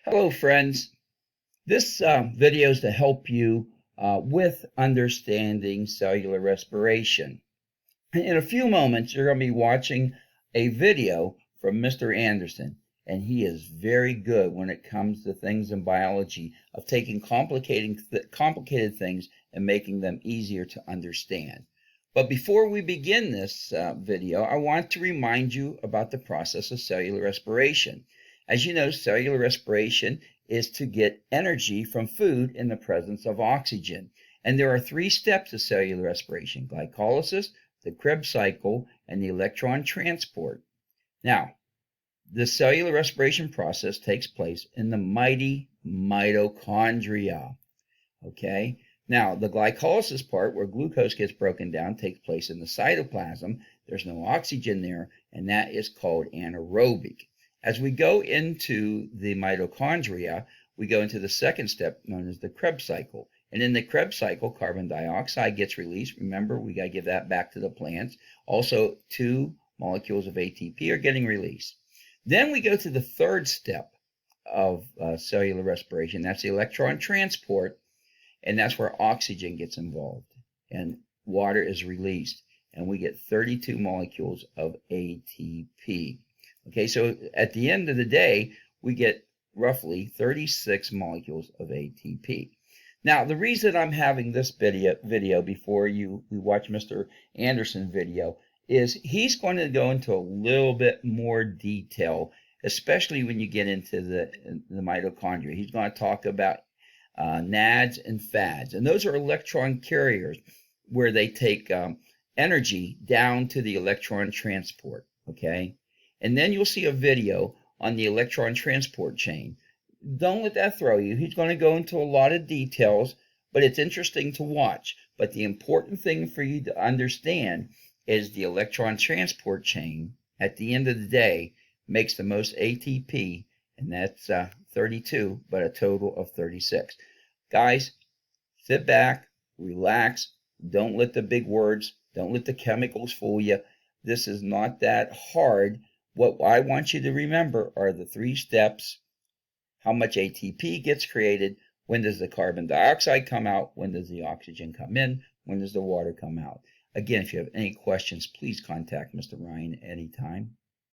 Hello, friends. This video is to help you with understanding cellular respiration. In a few moments, you're going to be watching a video from Mr. Anderson, and he is very good when it comes to things in biology of taking complicated things and making them easier to understand. But before we begin this video, I want to remind you about the process of cellular respiration. As you know, cellular respiration is to get energy from food in the presence of oxygen. And there are three steps of cellular respiration: glycolysis, the Krebs cycle, and the electron transport. Now, the cellular respiration process takes place in the mighty mitochondria. Okay? Now, the glycolysis part, where glucose gets broken down, takes place in the cytoplasm. There's no oxygen there, and that is called anaerobic. As we go into the mitochondria, we go into the second step known as the Krebs cycle. And in the Krebs cycle, carbon dioxide gets released. Remember, we got to give that back to the plants. Also, 2 molecules of ATP are getting released. Then we go to the third step of cellular respiration. That's the electron transport, and that's where oxygen gets involved, and water is released, and we get 32 molecules of ATP. Okay, so at the end of the day, we get roughly 36 molecules of ATP. Now, the reason I'm having this video before we watch Mr. Anderson's video is he's going to go into a little bit more detail, especially when you get into the mitochondria. He's going to talk about NADs and FADs, and those are electron carriers where they take energy down to the electron transport, okay? And then you'll see a video on the electron transport chain. Don't let that throw you. He's going to go into a lot of details, but it's interesting to watch. But the important thing for you to understand is the electron transport chain, at the end of the day, makes the most ATP, and that's 32, but a total of 36. Guys, sit back, relax. Don't let the big words, don't let the chemicals fool you. This is not that hard. What I want you to remember are the 3 steps: how much ATP gets created, when does the carbon dioxide come out, when does the oxygen come in, when does the water come out. Again, if you have any questions, please contact Mr. Ryan anytime.